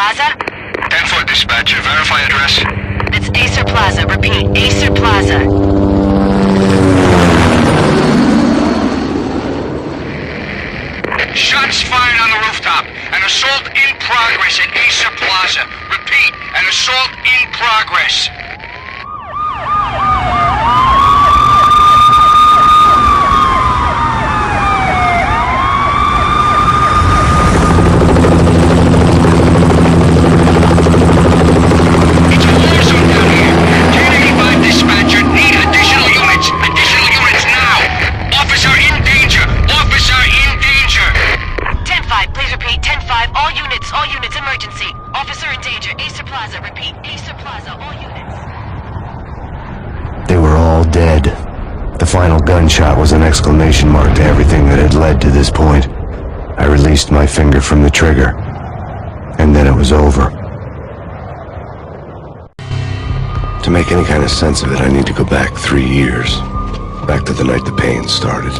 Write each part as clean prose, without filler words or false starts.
Plaza? 10-4 dispatcher, verify address. It's Acer Plaza. Repeat, Acer Plaza. Shots fired on the rooftop. An assault in progress at Acer Plaza. Repeat, an assault in progress. It's a war zone down here. 1085 dispatcher, need additional units. Additional units now. Officer in danger. Officer in danger. 10-5, please repeat. 10-5, all units, emergency. Officer in danger. Acer Plaza. Repeat, Acer Plaza, all units. They were all dead. The final gunshot was an exclamation mark to everything that had led to this point. I released my finger from the trigger, and then it was over. To make any kind of sense of it, I need to go back 3 years. Back to the night the Payne started.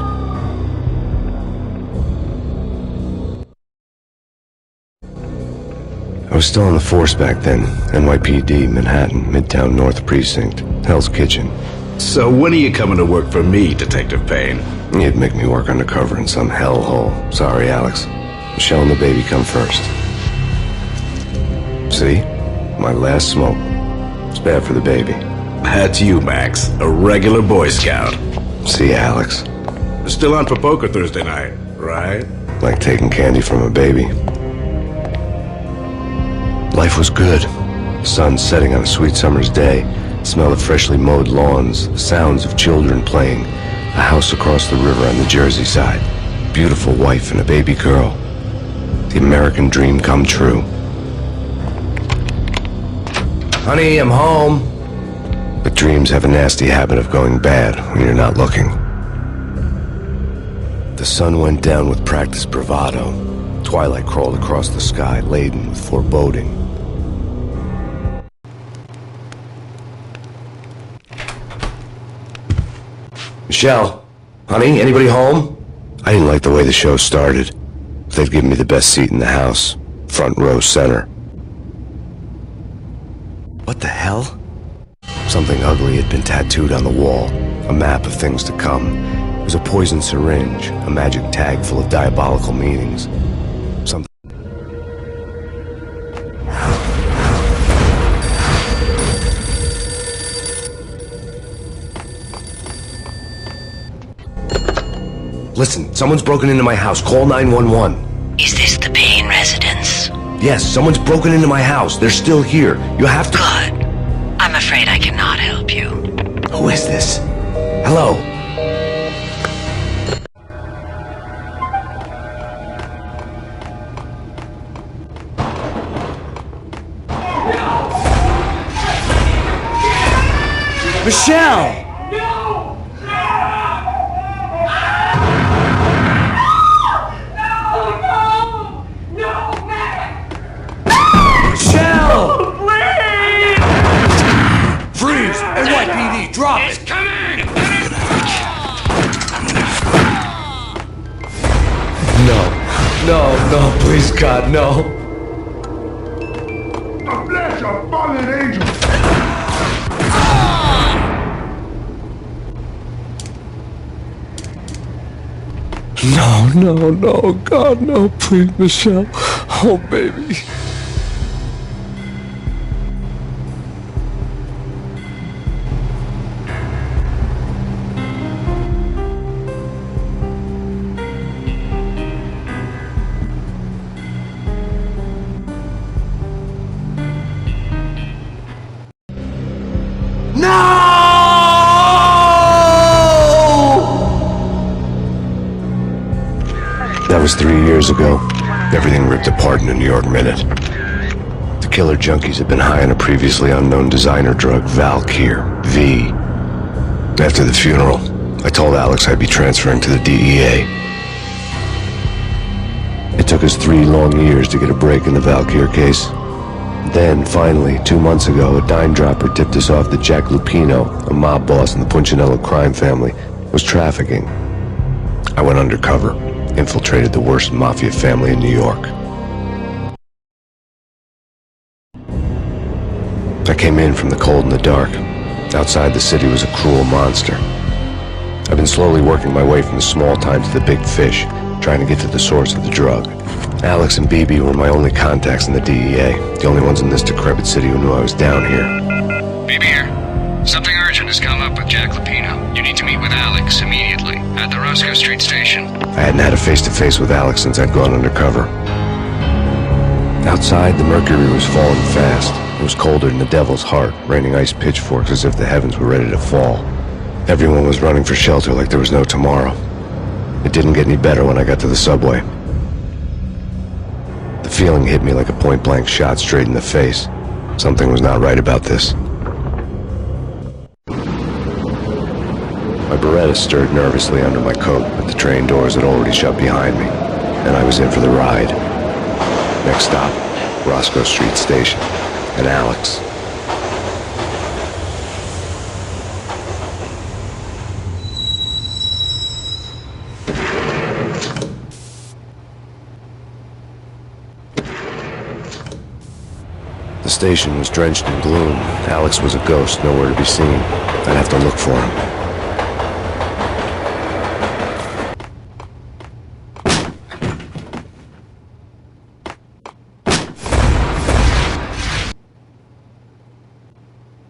I was still on the force back then. NYPD, Manhattan, Midtown North Precinct, Hell's Kitchen. So when are you coming to work for me, Detective Payne? You'd make me work undercover in some hellhole. Sorry, Alex. Michelle and the baby come first. See? My last smoke. It's bad for the baby. That's you, Max. A regular Boy Scout. See, Alex. Still on for poker Thursday night, right? Like taking candy from a baby. Life was good. Sun setting on a sweet summer's day. Smell of freshly mowed lawns. The sounds of children playing. A house across the river on the Jersey side. Beautiful wife and a baby girl. The American dream come true. Honey, I'm home. But dreams have a nasty habit of going bad when you're not looking. The sun went down with practiced bravado. Twilight crawled across the sky, laden with foreboding. Michelle, honey, anybody home? I didn't like the way the show started. They'd given me the best seat in the house, front row center. What the hell? Something ugly had been tattooed on the wall, a map of things to come. It was a poison syringe, a magic tag full of diabolical meanings. Something. Listen, someone's broken into my house. Call 911. Is this the Payne residence? Yes, someone's broken into my house. They're still here. You have to... Good. I'm afraid I cannot help you. Who is this? Hello? Michelle! NYPD, drop it! It's coming! No, please, God, no. The flesh of fallen angels! No, God, no, please, Michelle. Oh, baby. That was 3 years ago. Everything ripped apart in a New York minute. The killer junkies had been high on a previously unknown designer drug, Valkyr, V. After the funeral, I told Alex I'd be transferring to the DEA. It took us 3 long years to get a break in the Valkyr case. Then, finally, 2 months ago, a dime dropper tipped us off that Jack Lupino, a mob boss in the Punchinello crime family, was trafficking. I went undercover, infiltrated the worst mafia family in New York. I came in from the cold and the dark. Outside the city was a cruel monster. I've been slowly working my way from the small time to the big fish, trying to get to the source of the drug. Alex and BB were my only contacts in the DEA, the only ones in this decrepit city who knew I was down here. BB here. Something urgent has come up with Jack Lapino. You need to meet with Alex immediately at the Roscoe Street station. I hadn't had a face-to-face with Alex since I'd gone undercover. Outside, the mercury was falling fast. It was colder than the devil's heart, raining ice pitchforks as if the heavens were ready to fall. Everyone was running for shelter like there was no tomorrow. It didn't get any better when I got to the subway. The feeling hit me like a point-blank shot straight in the face. Something was not right about this. My Beretta stirred nervously under my coat, but the train doors had already shut behind me, and I was in for the ride. Next stop, Roscoe Street Station, and Alex. The station was drenched in gloom. Alex was a ghost, nowhere to be seen. I'd have to look for him.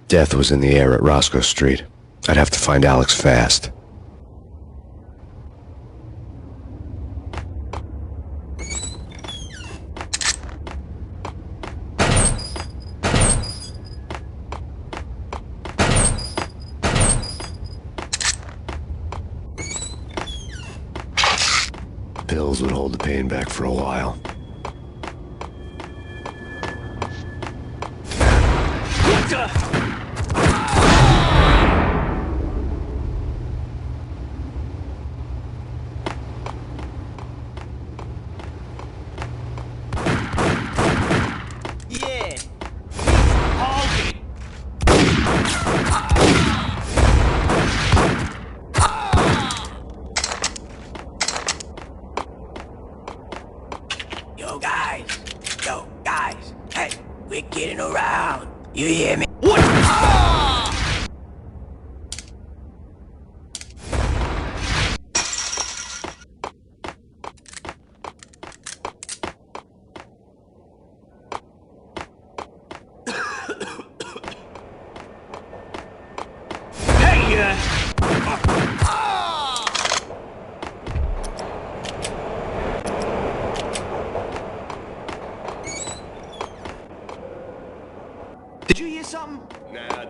Death was in the air at Roscoe Street. I'd have to find Alex fast. Pills would hold the pain back for a while. Yo, guys, hey, we're getting around. You hear me? What? Did you hear something? Nah.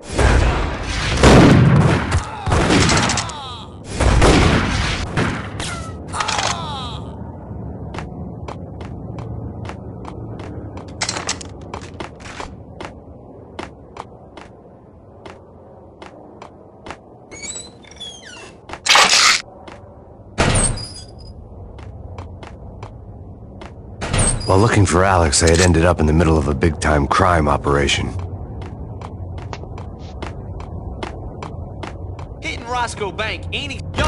While looking for Alex, I had ended up in the middle of a big-time crime operation. Hitting Roscoe Bank, ain't he? Yo!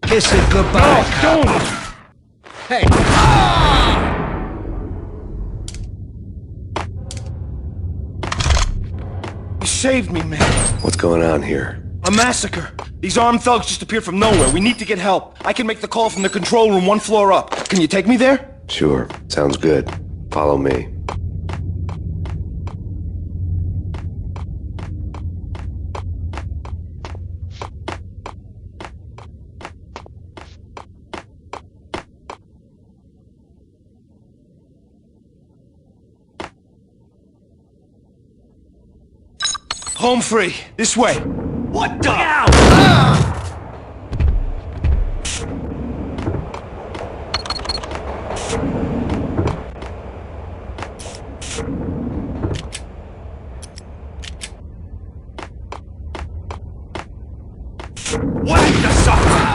Kiss it goodbye. No, don't! Hey. You saved me, man. What's going on here? A massacre. These armed thugs just appeared from nowhere. We need to get help. I can make the call from the control room 1 floor up. Can you take me there? Sure, sounds good. Follow me. Home free. This way. What the? Whack the sucker!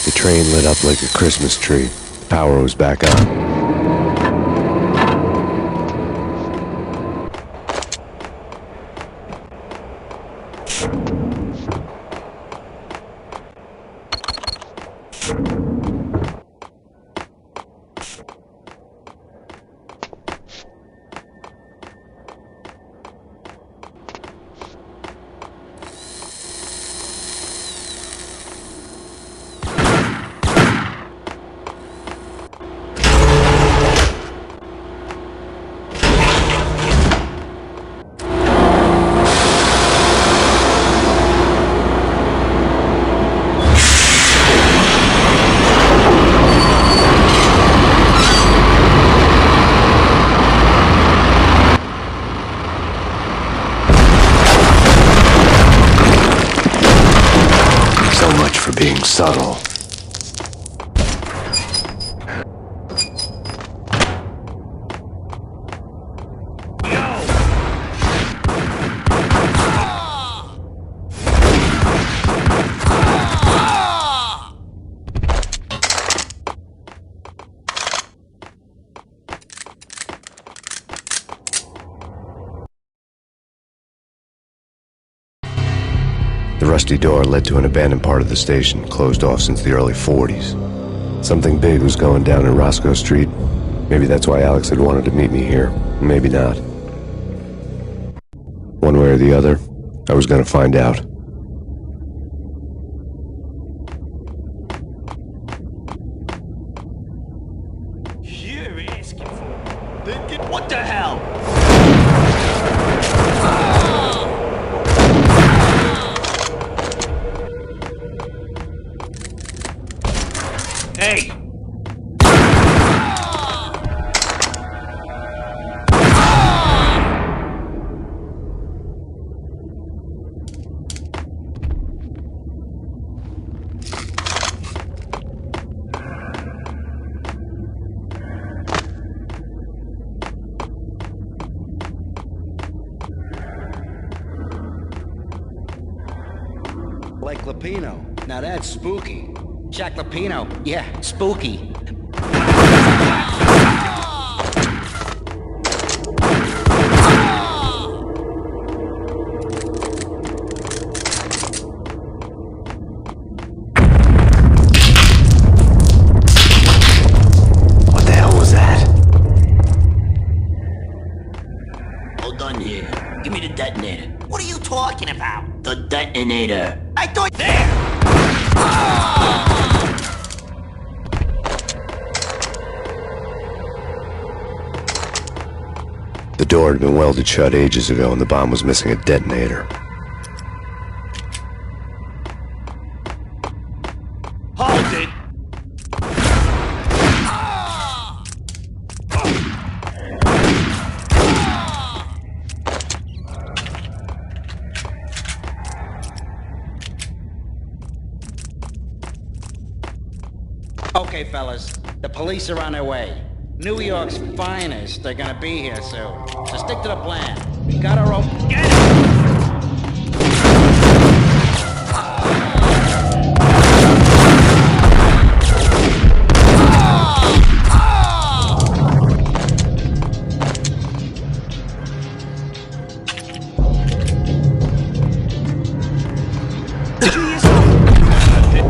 The train lit up like a Christmas tree. Power was back on. For being subtle. The rusty door led to an abandoned part of the station, closed off since the early 40s. Something big was going down in Roscoe Street. Maybe that's why Alex had wanted to meet me here. Maybe not. One way or the other, I was gonna find out. You're asking for... What the hell? Hey! Like Lapino. Now that's spooky. Jack Lapino. Yeah, spooky. What the hell was that? All done here. Give me the detonator. What are you talking about? The detonator. I thought... There! The door had been welded shut ages ago and the bomb was missing a detonator. Hold it! Okay, fellas. The police are on their way. New York's finest are gonna be here soon. So stick to the plan. We got our own... Get it!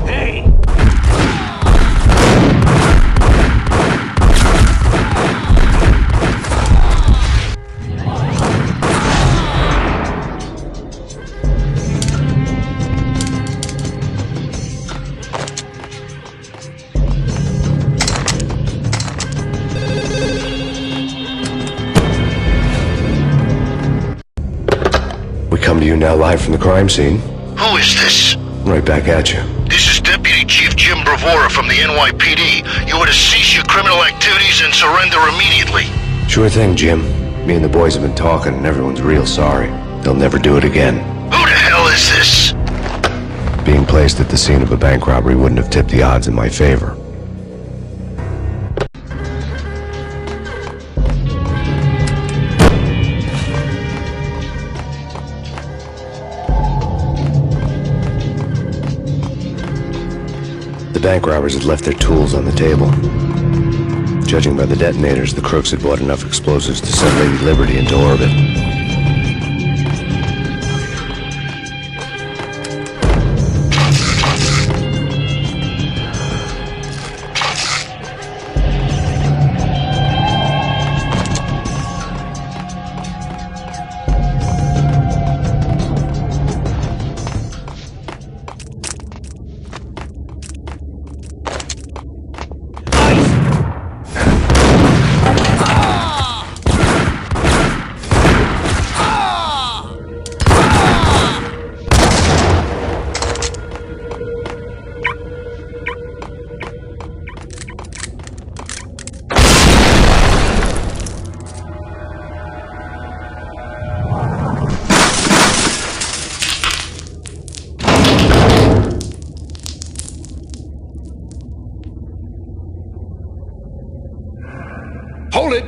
Hey! We come to you now live from the crime scene. Who is this? Right back at you. This is Deputy Chief Jim Bravura from the NYPD. You are to cease your criminal activities and surrender immediately. Sure thing, Jim. Me and the boys have been talking and everyone's real sorry. They'll never do it again. Who the hell is this? Being placed at the scene of a bank robbery wouldn't have tipped the odds in my favor. The bank robbers had left their tools on the table. Judging by the detonators, the crooks had bought enough explosives to send Lady Liberty into orbit. Hold it!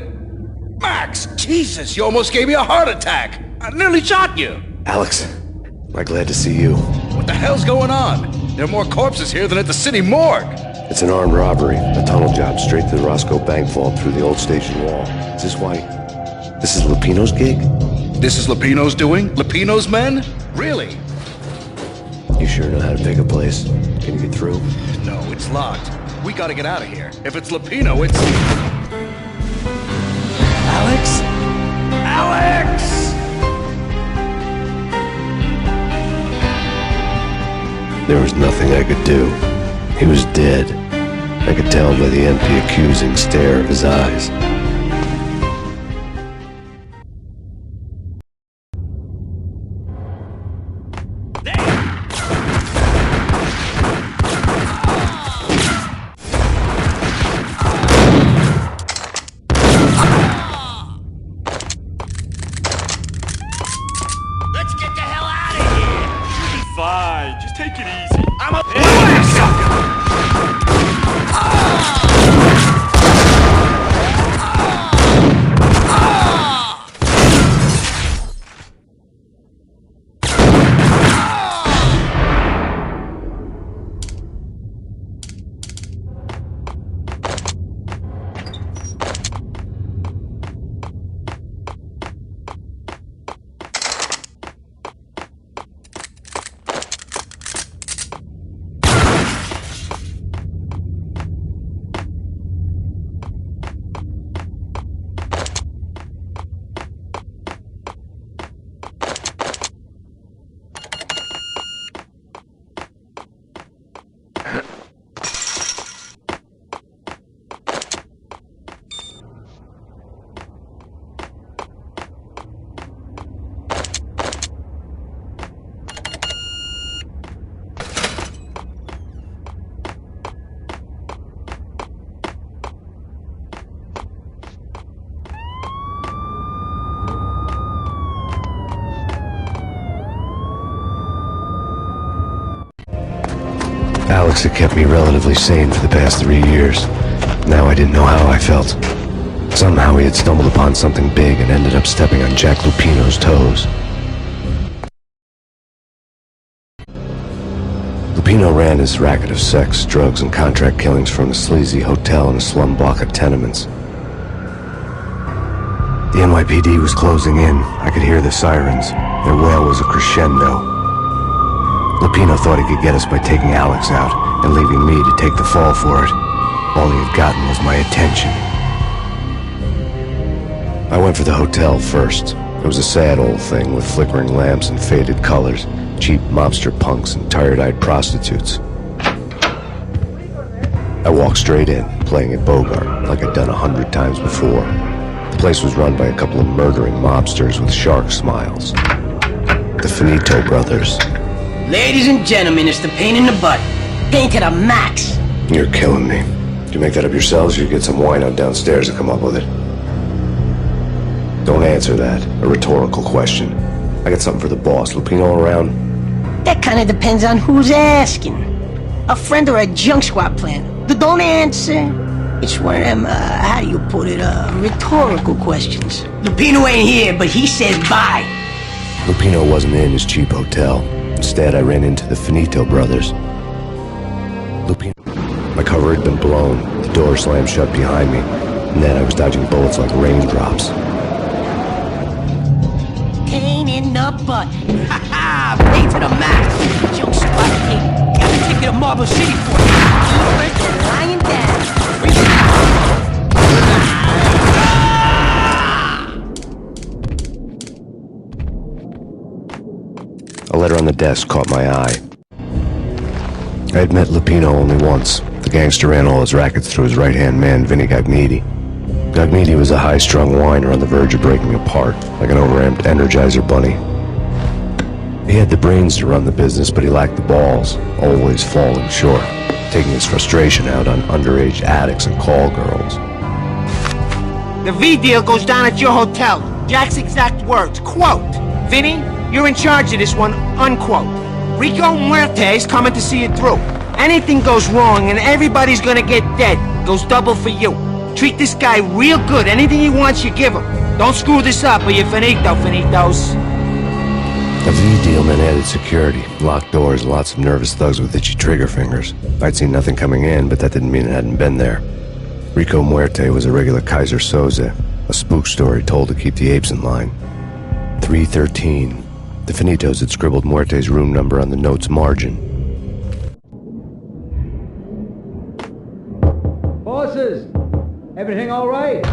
Max! Jesus, you almost gave me a heart attack! I nearly shot you! Alex, am I glad to see you. What the hell's going on? There are more corpses here than at the city morgue! It's an armed robbery. A tunnel job straight to the Roscoe Bank vault through the old station wall. Is this why... This is Lupino's gig? This is Lupino's doing? Lupino's men? Really? You sure know how to pick a place. Can you get through? No, it's locked. We gotta get out of here. If it's Lupino, it's... Alex? Alex! There was nothing I could do. He was dead. I could tell by the empty, accusing stare of his eyes. Let's get the hell out of here! You'll be fine. Just take it easy. I'm a... Alex had kept me relatively sane for the past 3 years. Now I didn't know how I felt. Somehow he had stumbled upon something big and ended up stepping on Jack Lupino's toes. Lupino ran his racket of sex, drugs, and contract killings from a sleazy hotel in a slum block of tenements. The NYPD was closing in. I could hear the sirens. Their wail was a crescendo. Lupino thought he could get us by taking Alex out and leaving me to take the fall for it. All he had gotten was my attention. I went for the hotel first. It was a sad old thing with flickering lamps and faded colors, cheap mobster punks and tired-eyed prostitutes. I walked straight in, playing it Bogart, like I'd done 100 times before. The place was run by a couple of murdering mobsters with shark smiles. The Finito brothers. Ladies and gentlemen, it's the pain in the butt. Pain to the max. You're killing me. Did you make that up yourselves, or you get some wine out downstairs to come up with it? Don't answer that. A rhetorical question. I got something for the boss. Lupino around? That kind of depends on who's asking. A friend or a junk squad plan. Don't answer. It's one of them, how do you put it, rhetorical questions. Lupino ain't here, but he says bye. Lupino wasn't in his cheap hotel. Instead, I ran into the Finito brothers. Lupino. My cover had been blown. The door slammed shut behind me. And then I was dodging bullets like raindrops. Pain in the butt. Ha ha! Pain to the max. Junk squad king. Got a ticket to Marble City for you. You're lying down. A letter on the desk caught my eye. I had met Lupino only once. The gangster ran all his rackets through his right-hand man, Vinny Gagniti. Gagniti was a high-strung whiner on the verge of breaking apart, like an overamped Energizer bunny. He had the brains to run the business, but he lacked the balls, always falling short, taking his frustration out on underage addicts and call girls. The V deal goes down at your hotel. Jack's exact words, quote, "Vinny, you're in charge of this one," unquote. Rico Muerte's coming to see it through. Anything goes wrong and everybody's gonna get dead. Goes double for you. Treat this guy real good. Anything he wants, you give him. Don't screw this up or you're finito, finitos. A V deal meant added security, locked doors, and lots of nervous thugs with itchy trigger fingers. I'd seen nothing coming in, but that didn't mean it hadn't been there. Rico Muerte was a regular Kaiser Soze, a spook story told to keep the apes in line. 313. The Finitos had scribbled Muerte's room number on the note's margin. Bosses, everything all right?